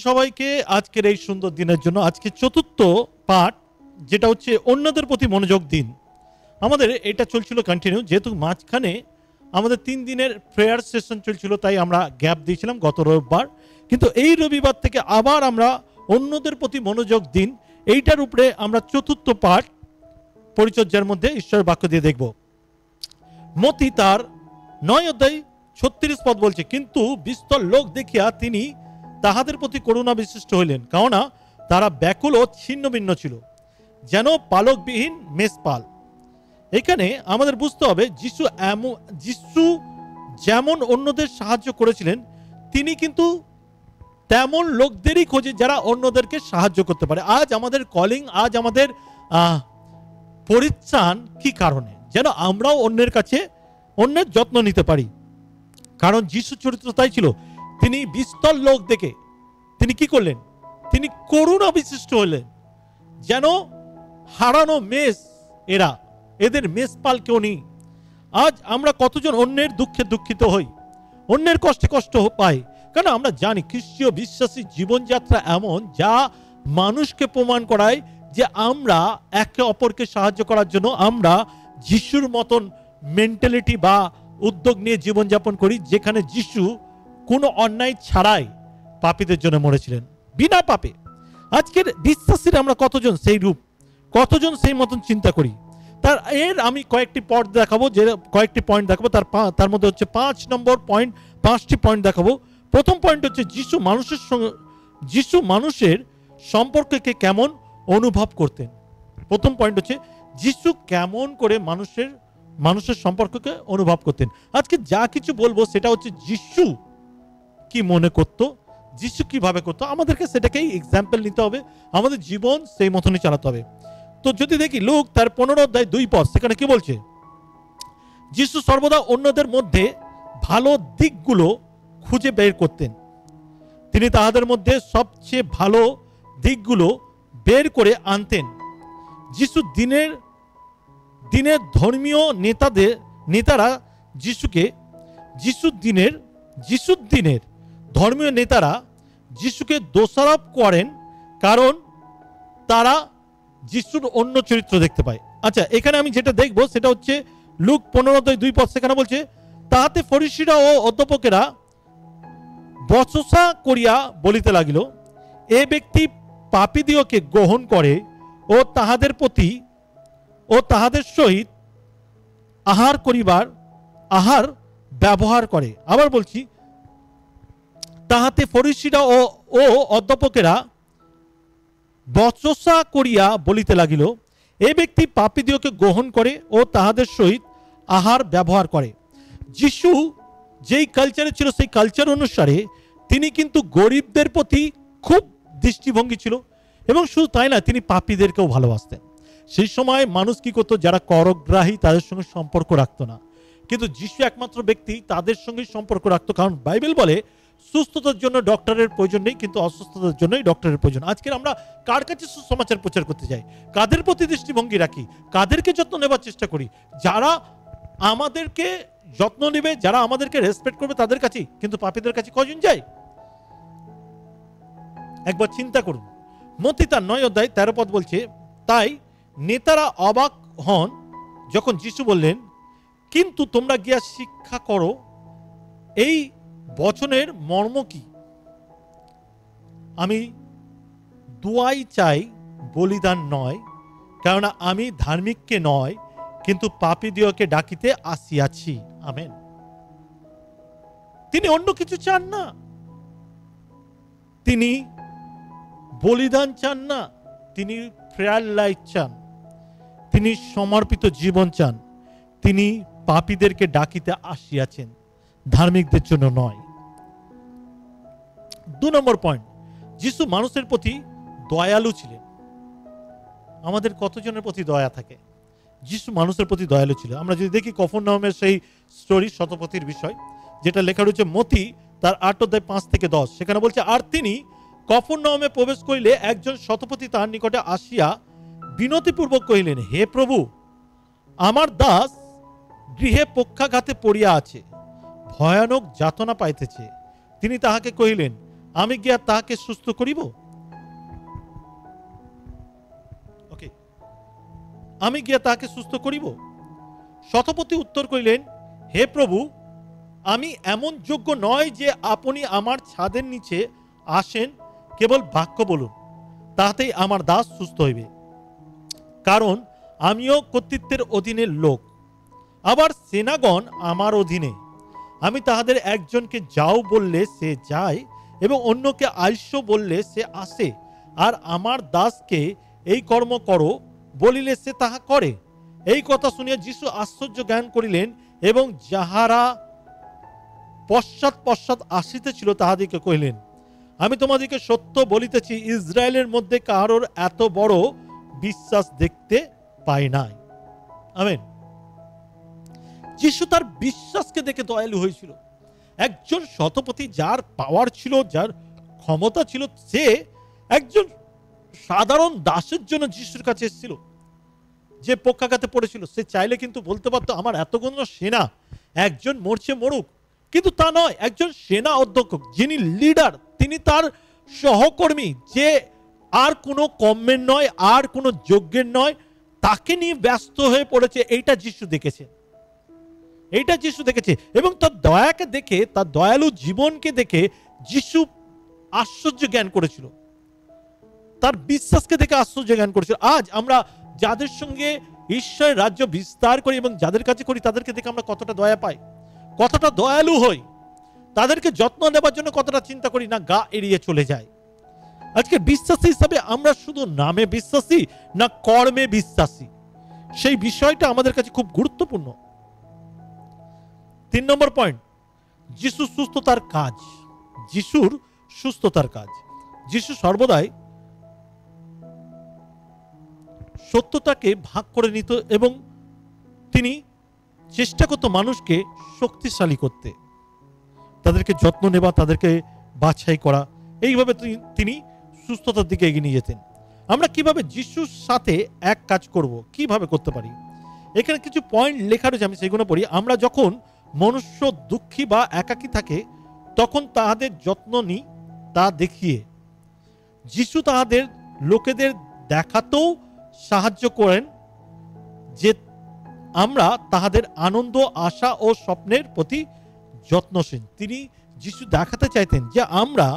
সবাইকে আজকের এই সুন্দর দিনের জন্য। আজকে চতুর্থ পাঠ, যেটা হচ্ছে অন্যদের প্রতি মনোযোগ দিন। আমাদের এটা চলছিল কন্টিনিউ, যেহেতু মাঝখানে আমাদের 3 দিনের প্রেয়ার সেশন চলছিল, তাই আমরা গ্যাপ দিয়েছিলাম গত রবিবার। কিন্তু এই রবিবার থেকে আবার আমরা অন্যদের প্রতি মনোযোগ দিন, এইটার উপরে আমরা চতুর্থ পাঠ পরিচর্যার মধ্যে ঈশ্বরের বাক্য দিয়ে দেখব। মতি তার 9 অধ্যায় 36 পদ বলছে, কিন্তু বিস্তর লোক দেখিয়া তিনি তাহাদের প্রতি করুণা বিশিষ্ট হইলেন, কেননা তারা ব্যাকুল ও ছিন্ন ভিন্ন ছিল, যেন পালকবিহীন মেষপাল। এখানে আমাদের বুঝতে হবে যিশু যেমন অন্যদের সাহায্য করেছিলেন, তিনি কিন্তু তেমন লোকদেরই খোঁজে যারা অন্যদেরকে সাহায্য করতে পারে। আজ আমাদের কলিং, আজ আমাদের পরিত্রাণ কি কারণে? যেন আমরাও অন্যের কাছে অন্যের যত্ন নিতে পারি। কারণ যিশু চরিত্র তাই ছিল, তিনি বিস্তর লোক দেখে তিনি কি করলেন? তিনি করুণা বিশিষ্ট হলেন, যেন হারানো মেষ এরা, এদের মেষপাল কেউ নেই। আজ আমরা কতজন অন্যের দুঃখে দুঃখিত হই, অন্যের কষ্টে কষ্ট পাই, কারণ আমরা জানি খ্রিস্টীয় বিশ্বাসী জীবনযাত্রা এমন, যা মানুষকে প্রমাণ করায় যে আমরা একে অপরকে সাহায্য করার জন্য আমরা যিশুর মতন মেন্টালিটি বা উদ্যোগ নিয়ে জীবনযাপন করি, যেখানে যিশু কোনো অন্যায় ছাড়াই পাপীদের জন্য মরেছিলেন, বিনা পাপে। আজকের বিশ্বাসীরা আমরা কতজন সেই রূপ, কতজন সেই মতন চিন্তা করি? আমি কয়েকটি পয়েন্ট দেখাবো, যে কয়েকটি পয়েন্ট দেখাবো, তার মধ্যে হচ্ছে 5 নম্বর পয়েন্ট, 5টি পয়েন্ট দেখাবো। প্রথম পয়েন্ট হচ্ছে যিশু মানুষের সম্পর্ককে কেমন অনুভব করতেন। প্রথম পয়েন্ট হচ্ছে যিশু কেমন করে মানুষের সম্পর্ককে অনুভব করতেন। আজকে যা কিছু বলবো সেটা হচ্ছে যিশু কি মনে করতো, যিশু কিভাবে করতো, আমাদেরকে সেটাকেই এক্সাম্পল নিতে হবে, আমাদের জীবন সেই মতনই চালাতে হবে। তো যদি দেখি লুক তার 15 অধ্যায় 2 পদ, সেখানে কি বলছে? যিশু সর্বদা অন্যদের মধ্যে ভালো দিকগুলো খুঁজে বের করতেন। তিনি তাহাদের মধ্যে সবচেয়ে ভালো দিকগুলো বের করে আনতেন। যিশু দিনের ধর্মীয় নেতারা যিশুর দিনের ধর্মীয় নেতারা যিশুকে দোষারোপ করেন, কারণ তারা যিশুর অন্য চরিত্র দেখতে পায়। আচ্ছা, এখানে আমি যেটা দেখবো সেটা হচ্ছে লুক 15:2 পদ, সেখানে বলছে, তাহাতে ফরিসীরা ও অধ্যাপকেরা বচসা করিয়া বলিতে লাগিল, এ ব্যক্তি পাপীদিওকে গ্রহণ করে ও তাহাদের সহিত আহার ব্যবহার করে। আবার বলছি, তাহাতে ফরিসীরা ও অধ্যাপকেরা বচসা করিয়া বলিতে লাগিল, এ ব্যক্তি পাপীদিওকে গ্রহণ করে ও তাহাদের সহিত আহার ব্যবহার করে। যিশু যেই কালচারে ছিল, সেই কালচার অনুসারে তিনি কিন্তু গরিবদের প্রতি খুব দৃষ্টিভঙ্গি ছিল, এবং শুধু তাই না, তিনি পাপীদেরকেও ভালোবাসতেন। সেই সময় মানুষ কি করতো? যারা করগ্রাহী তাদের সঙ্গে সম্পর্ক রাখতো না, কিন্তু যিশু একমাত্র ব্যক্তি তাদের সঙ্গে সম্পর্ক রাখতো। কারণ বাইবেল বলে, সুস্থতার জন্য ডক্টরের প্রয়োজন নেই, কিন্তু অসুস্থতার জন্যই ডক্টরের প্রয়োজন। আজকের আমরা কার কাছে সুসমাচার প্রচার করতে যাই? কাদের প্রতি দৃষ্টিভঙ্গি রাখি? কাদেরকে যত্ন নেবার চেষ্টা করি? যারা আমাদেরকে যত্ন নেবে, যারা আমাদেরকে রেসপেক্ট করবে, তাদের কাছেই। কিন্তু পাপীদের কাছে কজন যায়? একবার চিন্তা করুন। মতি তার 9 অধ্যায় 13 পদ বলছে, তাই নেতারা অবাক হন যখন যিশু বললেন, কিন্তু তোমরা গিয়া শিক্ষা করো, এই বচনের মর্ম কি? আমি দোয়াই চাই, বলিদান নয়, কেননা আমি ধার্মিককে নয়, কিন্তু পাপীদিওকে ডাকিতে আসিয়াছি। আমেন। তিনি অন্য কিছু চান না, তিনি বলিদান চান না, তিনি প্রেয়ার লাইফ চান, তিনি সমর্পিত জীবন চান। তিনি পাপীদেরকে ডাকিতে আসিয়াছেন, ধার্মিকদের জন্য নয়। 2 নম্বর পয়েন্ট, যিশু মানুষের প্রতি দয়ালু ছিলেন। আমাদের কতজনের প্রতি দয়া থাকে? যিশু মানুষের প্রতি দয়ালু ছিল। আমরা যদি দেখি কফরনাহমের সেই স্টোরি, শতপথীর বিষয়, যেটা লেখা রয়েছে মতি তার 8 অধ্যায় 5 থেকে 10, সেখানে বলছে, আর তিনি কফরনাহমে প্রবেশ করিলে একজন শতপথী তাহার নিকটে আসিয়া বিনতিপূর্বক কহিলেন, হে প্রভু, আমার দাস গৃহে পক্ষাঘাতে পড়িয়া আছে, ভয়ানক যাতনা পাইতেছে। তিনি তাহাকে কহিলেন, আমি গিয়া তাহাকে সুস্থ করিব? ওকে, আমি গিয়া তাহাকে সুস্থ করিব? শতপতি উত্তর করিলেন, হে প্রভু, আমি এমন যোগ্য নয় যে আপনি আমার ছাদের নিচে আসেন, কেবল বাক্য বলুন, তাহাতেই আমার দাস সুস্থ হইবে। কারণ আমিও কর্তৃত্বের অধীনের লোক, আবার সেনাগণ আমার অধীনে। আমি তাহাদের একজনকে যাও বললে সে যায়, এবং অন্যকে আইস বললে সে আসে, আর আমার দাসকে এই কর্ম করো বলিলে সে তাহা করে। এই কথা শুনিয়া যীশু আশ্চর্য জ্ঞান করিলেন, এবং যাহারা পশ্চাৎ পশ্চাৎ আসিতেছিল তাহাদিকে কহিলেন, আমি তোমাদিকে সত্য বলিতেছি, ইসরায়েলের মধ্যে কাহারোর এত বড় বিশ্বাস দেখতে পাই নাই। আমেন। যীশু তার বিশ্বাসকে দেখে দয়ালু হয়েছিল। একজন শতপতি, যার পাওয়ার ছিল, যার ক্ষমতা ছিল, সে একজন সাধারণ দাসের জন্য যীশুর কাছে এসেছিল, যে পক্ষাঘাতে পড়েছিল। সে চাইলে কিন্তু বলতে পারতো, আমার এতগুণ সেনা, একজন মরছে মরুক, কিন্তু তা নয়। একজন সেনা অধ্যক্ষ, যিনি লিডার, তিনি তার সহকর্মী, যে আর কোনো কমের নয়, আর কোনো যোগ্যের নয়, তাকে নিয়ে ব্যস্ত হয়ে পড়েছে। এইটা যীশু দেখেছে, এইটা যীশু দেখেছে, এবং তার দয়াকে দেখে, তার দয়ালু জীবনকে দেখে যীশু আশ্চর্য জ্ঞান করেছিল, তার বিশ্বাসকে দেখে আশ্চর্য জ্ঞান করেছিল। আজ আমরা যাদের সঙ্গে ঈশ্বরের রাজ্য বিস্তার করি এবং যাদের কাছে করি, তাদেরকে দেখে আমরা কতটা দয়া পাই, কতটা দয়ালু হই, তাদেরকে যত্ন নেবার জন্য কতটা চিন্তা করি না, গা এড়িয়ে চলে যায়। আজকে বিশ্বাসী হিসাবে আমরা শুধু নামে বিশ্বাসী না কর্মে বিশ্বাসী, সেই বিষয়টা আমাদের কাছে খুব গুরুত্বপূর্ণ। 3 নম্বর পয়েন্ট, যিশুর সুস্থতার কাজ। যিশুর সুস্থতার কাজ। যিশু সর্বদাই সত্যতাকে ভাগ করে নিত, এবং তিনি চেষ্টা করত মানুষকে শক্তিশালী করতে, তাদেরকে যত্ন নেওয়া, তাদেরকে বাছাই করা। এইভাবে তিনি সুস্থতার দিকে এগিয়ে নিয়ে যেতেন। আমরা কিভাবে যিশুর সাথে এক কাজ করব, কিভাবে করতে পারি, এখানে কিছু পয়েন্ট লেখা রয়েছে, আমি সেগুলো পড়ি। আমরা যখন মনুষ্য দুঃখী বা একাকী থাকে, তখন তাহাদের যত্ন নিই তা দেখিয়ে। যিশু তাহাদের লোকেদের দেখাতেও সাহায্য করেন যে আমরা তাহাদের আনন্দ, আশা ও স্বপ্নের প্রতি যত্নশীল। তিনি যিশু দেখাতে চাইতেন যে আমরা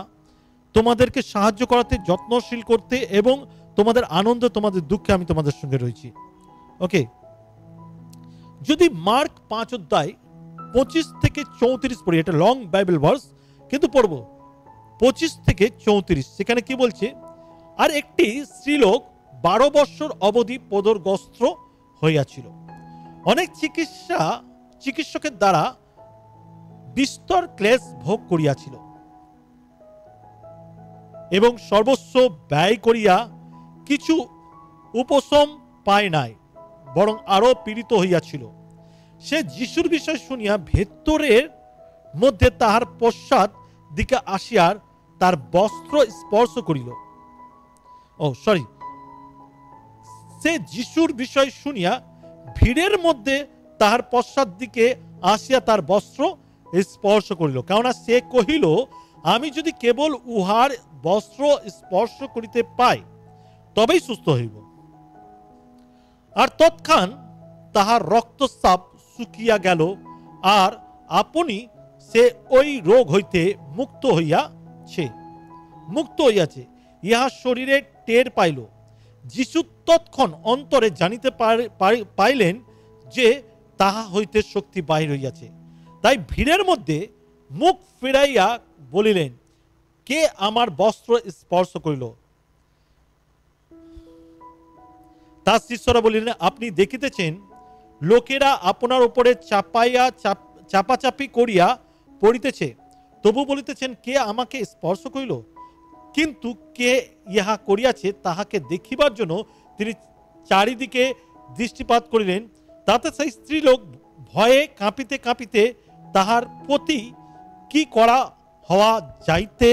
তোমাদেরকে সাহায্য করাতে, যত্নশীল করতে, এবং তোমাদের আনন্দ, তোমাদের দুঃখে আমি তোমাদের সঙ্গে রয়েছি। ওকে, যদি মার্ক 5 অধ্যায় 25 থেকে 34 পড়ি, এটা লং বাইবেল ভার্স, কিন্তু পড়ব 25 থেকে 34। সেখানে কি বলছে, আর একটি স্ত্রীলোক 12 বৎসর অবধি পদরগ্রস্ত হইয়াছিল, অনেক চিকিৎসকের দ্বারা বিস্তর ক্লেশ ভোগ করিয়াছিল, এবং সর্বস্ব ব্যয় করিয়া কিছু উপশম পায় নাই, বরং আরো পীড়িত হইয়াছিল। সে যিশুর বিষয় শুনিয়া ভেতরের মধ্যে তাহার পশ্চাৎ দিকে আসিয়ার তার বস্ত্র স্পর্শ করিল। সে যিশুর বিষয় শুনিয়া ভিড়ের মধ্যে তাহার পশ্চাৎ দিকে আসিয়া তার বস্ত্র স্পর্শ করিল, কেননা সে কহিল, আমি যদি কেবল উহার বস্ত্র স্পর্শ করিতে পাই, তবেই সুস্থ হইব। আর তৎক্ষণ তাহার রক্তস্রাব শুকিয়া গেল, আর আপনি সে ওই রোগ হইতে মুক্ত হইয়াছে, ইহা শরীরে টের পাইল। যিশু তৎক্ষণ অন্তরে জানিতে পাইলেন যে তাহা হইতে শক্তি বাহির হইয়াছে। তাই ভিড়ের মধ্যে মুখ ফিরাইয়া বলিলেন, কে আমার বস্ত্র স্পর্শ করিল? তার শিষ্যরা বলিলেন, আপনি দেখিতেছেন লোকেরা আপনার উপরে চাপাচাপি করিয়া পড়িতেছে, তবু বলিতেছেন, কে আমাকে স্পর্শ করিল? কিন্তু কে ইহা করিয়াছে তাহাকে দেখিবার জন্য তিনি চারিদিকে দৃষ্টিপাত করিলেন। তাতে সেই স্ত্রীলোক ভয়ে কাঁপিতে কাঁপিতে তাহার প্রতি কি করা হওয়া যাইতে,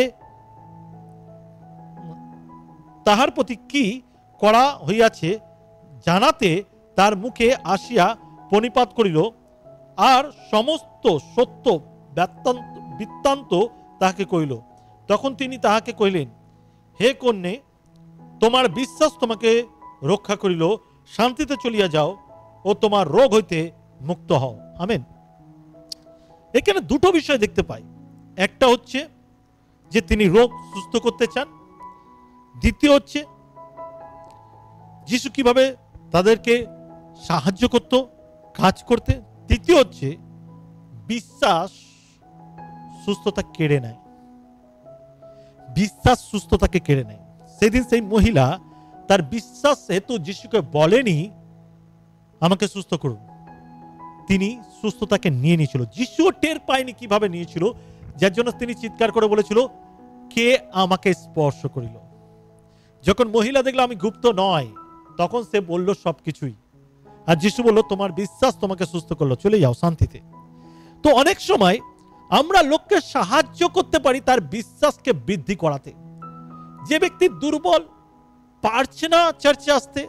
তাহার প্রতি কি করা হইয়াছে জানাতে তার মুখে আসিয়া প্রণিপাত করিল, আর সমস্ত সত্য বৃত্তান্ত তাহাকে কহিল। তখন তিনি তাহাকে কহিলেন, হে কন্যে, তোমার বিশ্বাস তোমাকে রক্ষা করিল, শান্তিতে চলিয়া যাও ও তোমার রোগ হইতে মুক্ত হও। আমেন। এখানে দুটো বিষয় দেখতে পাই। একটা হচ্ছে যে তিনি রোগ সুস্থ করতে চান, দ্বিতীয় হচ্ছে যিশু কিভাবে তাদেরকে সাহায্য করত কাজ করতে, তৃতীয় হচ্ছে বিশ্বাস সুস্থতা কেড়ে নেয়। বিশ্বাস সুস্থতাকে কেড়ে নেয়। সেদিন সেই মহিলা তার বিশ্বাস হেতু যিশুকে বলেনি আমাকে সুস্থ করুন, তিনি সুস্থতাকে নিয়ে নিয়েছিল। যিশুও টের পায়নি কিভাবে নিয়েছিল, যার জন্য তিনি চিৎকার করে বলেছিল, কে আমাকে স্পর্শ করিল। যখন মহিলা দেখলো আমি গুপ্ত নয়, তখন সে বলল সবকিছুই। আর যিশু বলল, তোমার বিশ্বাস তোমাকে সুস্থ করলো, চলে যাও শান্তিতে। তো অনেক সময় আমরা লোককে সাহায্য করতে পারি তার বিশ্বাসকে বৃদ্ধি করাতে। যে ব্যক্তি দুর্বল, পারছে না চার্চে আসতে,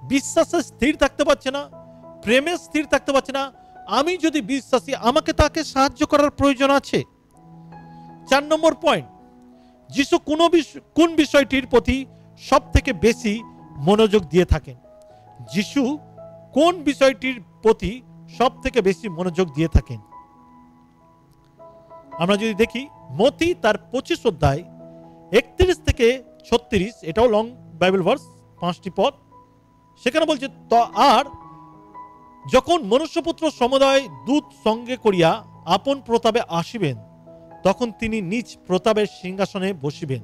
বিশ্বাসে স্থির থাকতে পারছে না, প্রেমে স্থির থাকতে পারছে না, আমি যদি বিশ্বাসী, আমাকে তাকে সাহায্য করার প্রয়োজন আছে। 4 নম্বর পয়েন্ট, যিশু কোন বিষয়টির প্রতি সব থেকে বেশি মনোযোগ দিয়ে থাকেন? যিশু কোন বিষয়টির প্রতি সব থেকে বেশি মনোযোগ দিয়ে থাকেন? আমরা যদি দেখি মতি তার 25 অধ্যায় 31 থেকে 36, এটাও লং বাইবেল ভার্স, 5টি পদ, সেখানে বলছে, আর যখন মনুষ্যপুত্র সমুদয় দূত সঙ্গে করিয়া আপন প্রতাপে আসিবেন, তখন তিনি নিজ প্রতাপের সিংহাসনে বসিবেন,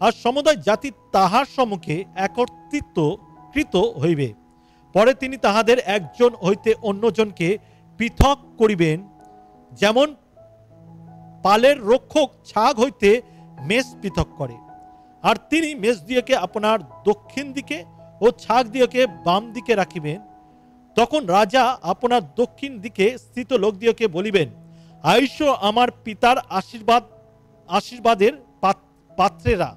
আর সমুদয় জাতি তাহার সম্মুখে একত্রিত হইবে। পরে তিনি তাহাদের একজন হইতে অন্যজনকে পৃথক করিবেন, যেমন পালের রক্ষক ছাগ হইতে মেষ পৃথক করে। আর তিনি মেষ দিয়েকে আপনার দক্ষিণ দিকে ও ছাগ দিয়েকে বাম দিকে রাখিবেন। তখন রাজা আপনার দক্ষিণ দিকে স্থিত লোক দিয়েকে বলিবেন, আইসো আমার পিতার আশীর্বাদের পাত্রেরা,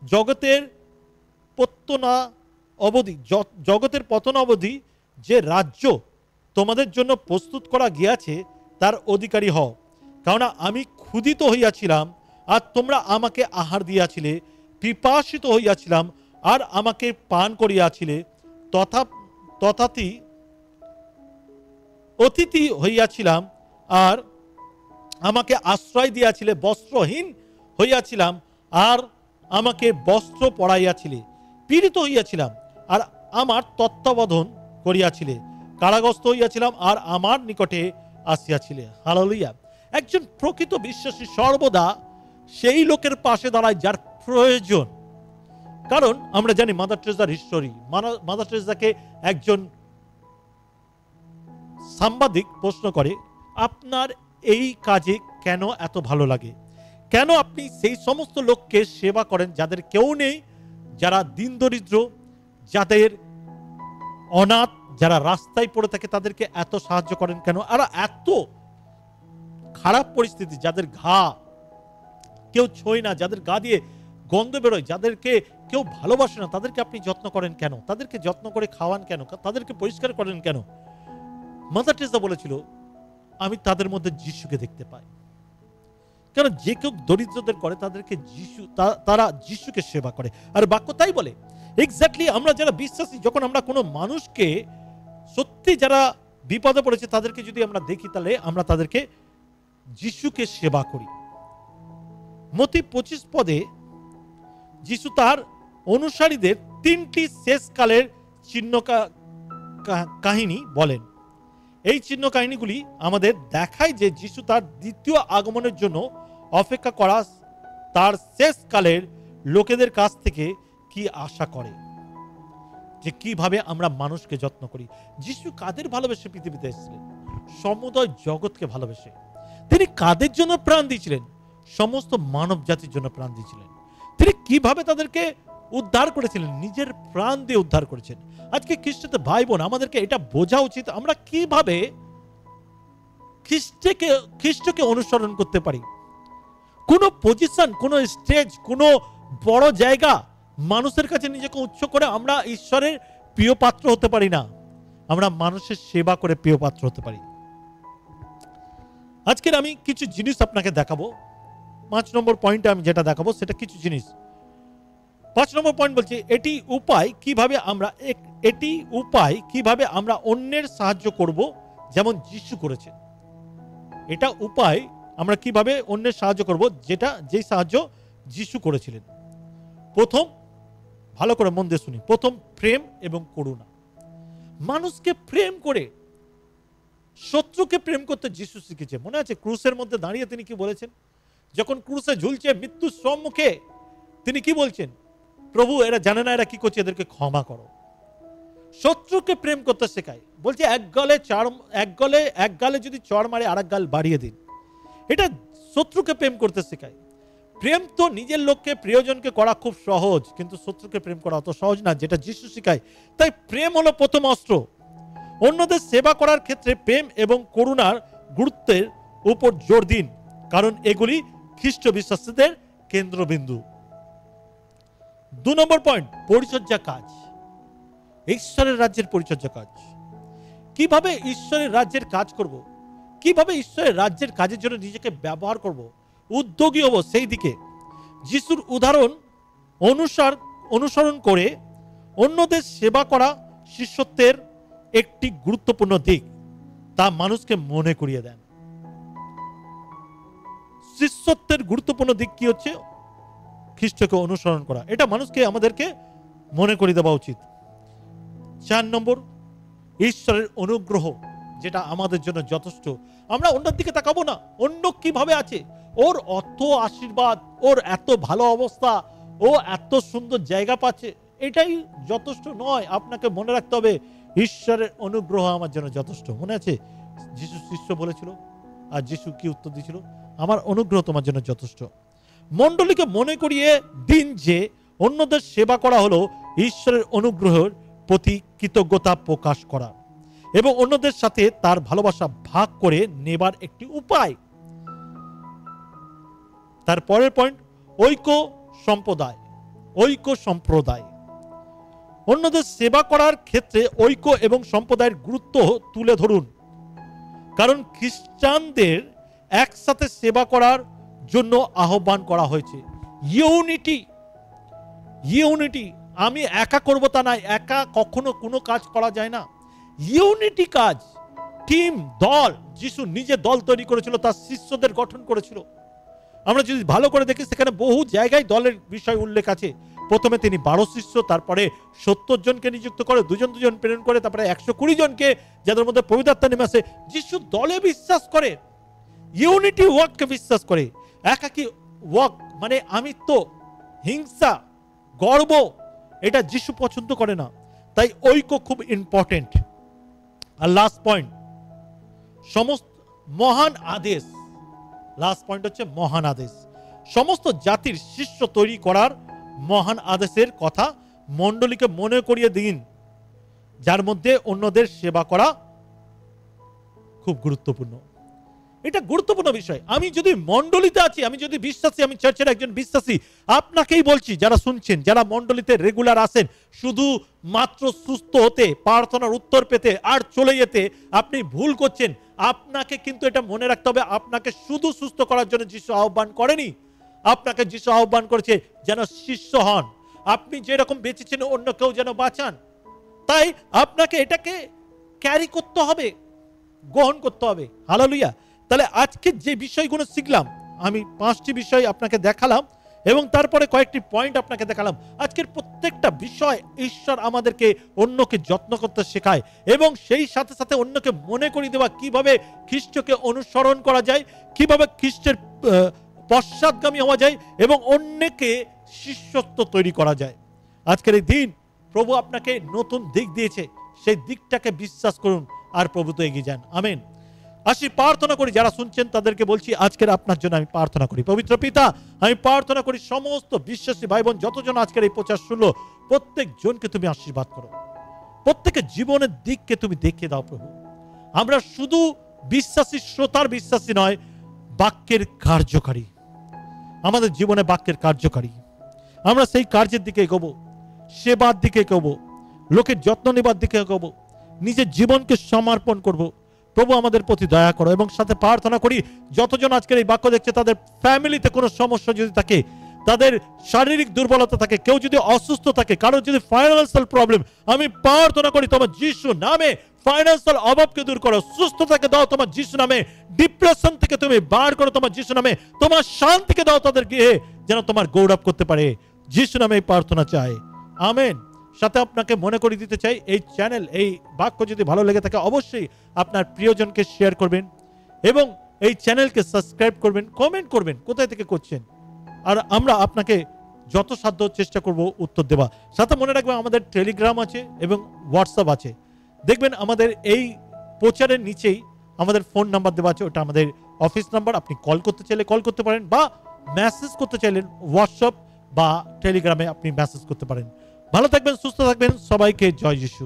জগতের পতন অবধি যে রাজ্য তোমাদের জন্য প্রস্তুত করা গিয়াছে তার অধিকারী হও। কারণ আমি ক্ষুধিত হইয়াছিলাম আর তোমরা আমাকে আহার দিয়াছিলে, পিপাসিত হইয়াছিলাম আর আমাকে পান করিয়াছিলে, তথাপি অতিথি হইয়াছিলাম আর আমাকে আশ্রয় দিয়াছিলে, বস্ত্রহীন হইয়াছিলাম আর আমাকে বস্ত্র পরাইয়াছিলে, পীড়িত হইয়াছিলাম আর আমার তত্ত্বাবধান করিয়াছিলে, কারাগ্রস্ত হইয়াছিলাম আর আমার নিকটে আসিয়াছিলে। হালেলুয়া। একজন প্রকৃত বিশ্বাসী সর্বদা সেই লোকের পাশে দাঁড়ায় যার প্রয়োজন। কারণ আমরা জানি মাদার টেরেসার হিস্টোরি। মাদার টেরেসাকে একজন সাংবাদিক প্রশ্ন করে, আপনার এই কাজে কেন এত ভালো লাগে? কেন আপনি সেই সমস্ত লোককে সেবা করেন যাদের কেউ নেই, যারা দিন দরিদ্র, যাদের অনাথ, যারা রাস্তায় পড়ে থাকে, তাদেরকে এত সাহায্য করেন কেন? আর এত খারাপ পরিস্থিতি, যাদের ঘা কেউ ছোঁয় না, যাদের গা দিয়ে গন্ধ বেরোয়, যাদেরকে কেউ ভালোবাসে না, তাদেরকে আপনি যত্ন করেন কেন? তাদেরকে যত্ন করে খাওয়ান কেন? তাদেরকে পরিষ্কার করেন কেন? মাদার টেরেসা বলেছিল, আমি তাদের মধ্যে যিশুকে দেখতে পাই। কারণ যে কেউ দরিদ্রদের করে তাদেরকে তারা যিশুকে সেবা করে। আর বাক্য তাই বলে। এক্স্যাক্টলি আমরা যারা বিশ্বাসী, যখন আমরা কোনো মানুষকে সত্যি যারা বিপদে পড়েছে তাদেরকে যদি আমরা দেখি, তাহলে আমরা তাদেরকে যিশুকে সেবা করি। মতি 25 পদে যিশু তার অনুসারীদের 3টি শেষকালের চিহ্ন কাহিনী বলেন। এই চিহ্ন কাহিনীগুলি আমাদের দেখায় যে যিশু তার দ্বিতীয় আগমনের জন্য অপেক্ষা করা তার শেষকালের লোকেদের কাছ থেকে কি আশা করে, যে কিভাবে আমরা মানুষকে যত্ন করি। যিশু কাদের ভালোবেসে পৃথিবীতে এসেছিলেন? সমুদয় জগৎকে ভালোবেসে। তিনি কাদের জন্য প্রাণ দিয়েছিলেন? সমস্ত মানব জাতির জন্য প্রাণ দিয়েছিলেন। তিনি কিভাবে তাদেরকে উদ্ধার করেছিলেন? নিজের প্রাণ দিয়ে উদ্ধার করেছেন। আজকে খ্রিস্টতে ভাই বোন, আমাদেরকে এটা বোঝা উচিত, আমরা কিভাবে খ্রিস্টকে অনুসরণ করতে পারি। কোনো পজিশন, কোনো স্টেজ, কোনো বড় জায়গা, মানুষের কাছে নিজেকে উচ্চ করে আমরা ঈশ্বরের প্রিয় পাত্র হতে পারি না। আমরা মানুষের সেবা করে প্রিয় পাত্র হতে পারি। আজকের আমি কিছু জিনিস আপনাকে দেখাবো। 5 নম্বর পয়েন্টে আমি যেটা দেখাবো সেটা কিছু জিনিস। 5 নম্বর পয়েন্ট বলছে এটি উপায় কিভাবে আমরা অন্যের সাহায্য করব যেমন যিশু করেছেন। এটা উপায় আমরা কিভাবে অন্যের সাহায্য করব যেই সাহায্য যিশু করেছিলেন। প্রথম, ভালো করে মন দিয়ে শুনি, প্রথম প্রেম এবং করুণা। মানুষকে প্রেম করে, শত্রুকে প্রেম করতে যিশু শিখেছে। মনে আছে ক্রুসের মধ্যে দাঁড়িয়ে তিনি কি বলেছেন? যখন ক্রুসে ঝুলছে মৃত্যুর সম্মুখে তিনি কি বলছেন? প্রভু, এরা জানে না এরা কি করছে, এদেরকে ক্ষমা করো। শত্রুকে প্রেম করতে শেখায়। বলছে এক গালে যদি চড় মারে আরেক গাল বাড়িয়ে দিন। এটা শত্রুকে প্রেম করতে শেখায়। প্রেম তো নিজের লোককে, প্রিয়জনকে করা খুব সহজ, কিন্তু শত্রুকে প্রেম করা অত সহজ না, যেটা যিশু শেখায়। তাই প্রেম হলো প্রথম অস্ত্র। অন্যদের সেবা করার ক্ষেত্রে প্রেম এবং করুণার গুরুত্বের উপর জোর দিন, কারণ এগুলি খ্রিস্ট বিশ্বাসীদের কেন্দ্রবিন্দু। 2 নম্বর পয়েন্ট, পরিচর্যা কাজ। ঈশ্বরের রাজ্যের পরিচর্যা কাজ। কিভাবে ঈশ্বরের রাজ্যের কাজ করব, কিভাবে ঈশ্বরের রাজ্যের কাজের জন্য নিজেকে ব্যবহার করব, উদ্যোগী হব, সেই দিকে যিশুর উদাহরণ অনুসরণ করে অন্যদের সেবা করা শিষ্যত্বের একটি গুরুত্বপূর্ণ দিক, তা মানুষকে মনে করিয়ে দেন। শিষ্যত্বের গুরুত্বপূর্ণ দিক কি হচ্ছে? খ্রিস্টকে অনুসরণ করা। এটা মানুষকে, আমাদেরকে মনে করিয়ে দেওয়া উচিত। 4 নম্বর, ঈশ্বরের অনুগ্রহ, যেটা আমাদের জন্য যথেষ্ট। আমরা অন্যের দিকে তাকাবো না, অন্য কিভাবে আছে, ওর অত আশীর্বাদ, ওর এত ভালো অবস্থা, ও এত সুন্দর জায়গা পাচ্ছে, এটাই যথেষ্ট নয়। আপনাকে মনে রাখতে হবে ঈশ্বরের অনুগ্রহ আমার জন্য যথেষ্ট। মনে আছে যিশু শিষ্য বলেছিল, আর যিশু কি উত্তর দিয়েছিল? আমার অনুগ্রহ তোমার জন্য যথেষ্ট। মণ্ডলীকে মনে করিয়ে দিন যে অন্যদের সেবা করা হলো ঈশ্বরের অনুগ্রহের প্রতি কৃতজ্ঞতা প্রকাশ করা এবং অন্যদের সাথে তার ভালোবাসা ভাগ করে নেবার একটি উপায়। তার পরের পয়েন্ট, ঐক্য সম্প্রদায়। অন্যদের সেবা করার ক্ষেত্রে ঐক্য এবং সম্প্রদায়ের গুরুত্ব তুলে ধরুন, কারণ খ্রিস্টানদের একসাথে সেবা করার জন্য আহ্বান করা হয়েছে। ইউনিটি। আমি একা করব তা নয়, একা কখনো কোনো কাজ করা যায় না। ইউনিটি কাজ, টিম, দল। যিশু নিজে দল তৈরি করেছিল, তার শিষ্যদের গঠন করেছিল। আমরা যদি ভালো করে দেখি সেখানে বহু জায়গায় দলের বিষয় উল্লেখ আছে। প্রথমে তিনি 12 শিষ্য, তারপরে 70 জনকে নিযুক্ত করে, দুজন প্রেরণ করে, তারপরে 120 জনকে, যাদের মধ্যে পবিত্র আত্মা নেমে আসে। যিশু দলে বিশ্বাস করে, ইউনিটি ওয়ার্ককে বিশ্বাস করে। একাকী ওয়ার্ক মানে আমিত্ব, হিংসা, গর্ব, এটা যিশু পছন্দ করে না। তাই ঐক্য খুব ইম্পর্টেন্ট। আর লাস্ট পয়েন্ট, মহান আদেশ। লাস্ট পয়েন্ট হচ্ছে মহান আদেশ। সমস্ত জাতির শিষ্য তৈরি করার মহান আদেশের কথা মণ্ডলীকে মনে করিয়ে দিন, যার মধ্যে অন্যদের সেবা করা খুব গুরুত্বপূর্ণ। এটা গুরুত্বপূর্ণ বিষয়। আমি যদি মণ্ডলীতে আছি, আমি যদি বিশ্বাসী, আমি চার্চের একজন বিশ্বাসী, আপনাকেই বলছি, যারা শুনছেন, যারা মণ্ডলীতে রেগুলার আসেন, শুধু মাত্র সুস্থ হতে, প্রার্থনার উত্তর পেতে আর চলে যেতে আপনি ভুল করছেন। আপনাকে কিন্তু এটা মনে রাখতে হবে, আপনাকে শুধু সুস্থ করার জন্য যিশু আহ্বান করেনি। আপনাকে যিশু আহ্বান করেছে যেন শিষ্য হন। আপনি যেরকম বেঁচেছেন অন্য কেউ যেন বাঁচান। তাই আপনাকে এটাকে ক্যারি করতে হবে, গ্রহণ করতে হবে। হালেলুয়া। তাহলে আজকে যে বিষয়গুলো শিখলাম, আমি 5টি বিষয় আপনাকে দেখালাম এবং তারপরে কয়েকটি পয়েন্ট আপনাকে দেখালাম। আজকের প্রত্যেকটা বিষয় ঈশ্বর আমাদেরকে অন্যকে যত্ন করতে শেখায় এবং সেই সাথে সাথে অন্যকে মনে করিয়ে দেওয়া কিভাবে খ্রিস্টকে অনুসরণ করা যায়, কিভাবে খ্রিস্টের পশ্চাৎগামী হওয়া যায় এবং অন্যকে শিষ্যত্ব তৈরি করা যায়। আজকের এই দিন প্রভু আপনাকে নতুন দিক দিয়েছে, সেই দিকটাকে বিশ্বাস করুন আর প্রভুতে এগিয়ে যান। আমেন। আসি প্রার্থনা করি। যারা শুনছেন তাদেরকে বলছি, আজকের আপনার জন্য আমি প্রার্থনা করি। পবিত্র পিতা, আমি প্রার্থনা করি সমস্ত বিশ্বাসী ভাই বোন যতজন আজকের এই প্রচার শুনলো, প্রত্যেক জনকে তুমি আশীর্বাদ করো, প্রত্যেকের জীবনের দিককে তুমি দেখিয়ে দাও প্রভু। আমরা শুধু বিশ্বাসী, শ্রোতার বিশ্বাসী নয়, বাক্যের কার্যকারী। আমাদের জীবনে বাক্যের কার্যকারী। আমরা সেই কার্যের দিকে এগোবো, সেবার দিকে এগোবো, লোকের যত্ন নেবার দিকে এগোবো, নিজের জীবনকে সমর্পণ করব, প্রভু আমাদের প্রতি দয়া করো। এবং সাথে প্রার্থনা করি যতজন আজকের এই বাক্য দেখছে তাদের ফ্যামিলিতে কোনো সমস্যা যদি থাকে, তাদের শারীরিক দুর্বলতা থাকে, কেউ যদি অসুস্থ থাকে, কারো যদি ফাইন্যান্সিয়াল প্রবলেম, আমি প্রার্থনা করি তোমার যিশু নামে ফাইন্যান্সিয়াল অভাবকে দূর করো, সুস্থতাকে দাও তোমার যিশু নামে, ডিপ্রেশন থেকে তুমি বার করো তোমার যিশু নামে, তোমার শান্তিকে দাও তাদের গৃহে, যেন তোমার গৌরব করতে পারে। যিশু নামে এই প্রার্থনা চাই, আমেন। সাথে আপনাকে মনে করে দিতে চাই, এই চ্যানেল, এই বাক্য যদি ভালো লেগে থাকে অবশ্যই আপনার প্রিয়জনকে শেয়ার করবেন এবং এই চ্যানেলকে সাবস্ক্রাইব করবেন, কমেন্ট করবেন কোথায় থেকে করছেন, আর আমরা আপনাকে যত সাধ্য চেষ্টা করব উত্তর দেওয়া। সাথে মনে রাখবেন আমাদের টেলিগ্রাম আছে এবং হোয়াটসঅ্যাপ আছে। দেখবেন আমাদের এই প্রচারের নিচেই আমাদের ফোন নাম্বার দেওয়া আছে, ওটা আমাদের অফিস নাম্বার। আপনি কল করতে চাইলে কল করতে পারেন, বা মেসেজ করতে চাইলেন হোয়াটসঅ্যাপ বা টেলিগ্রামে আপনি মেসেজ করতে পারেন। ভালো থাকবেন, সুস্থ থাকবেন, সবাইকে জয় যিশু।